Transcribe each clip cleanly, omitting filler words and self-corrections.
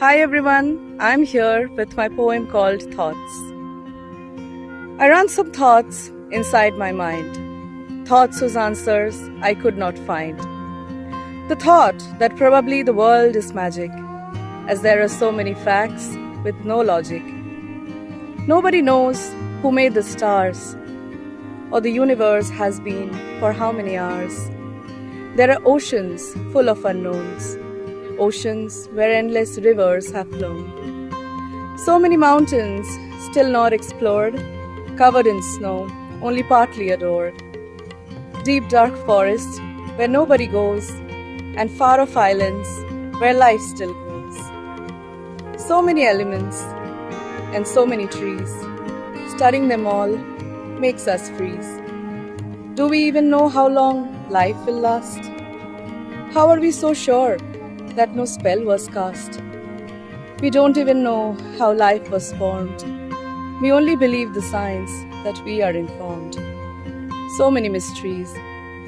Hi everyone, I'm here with my poem called Thoughts. I run some thoughts inside my mind, thoughts whose answers I could not find. The thought that probably the world is magic, as there are so many facts with no logic. Nobody knows who made the stars, or the universe has been for how many hours. There are oceans full of unknowns, oceans where endless rivers have flown. So many mountains still not explored, covered in snow, only partly adored. Deep dark forests where nobody goes, and far off islands where life still grows. So many elements and so many trees, studying them all makes us freeze. Do we even know how long life will last? How are we so sure that no spell was cast? We don't even know how life was formed. We only believe the signs that we are informed. So many mysteries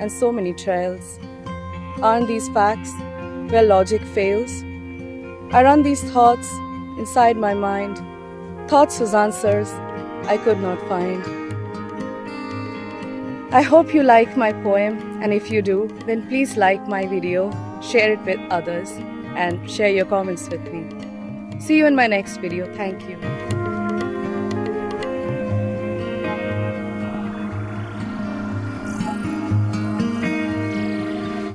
and so many trails. Aren't these facts where logic fails? I run these thoughts inside my mind, thoughts whose answers I could not find. I hope you like my poem, and if you do, then please like my video, share it with others, and share your comments with me. See you in my next video. Thank you.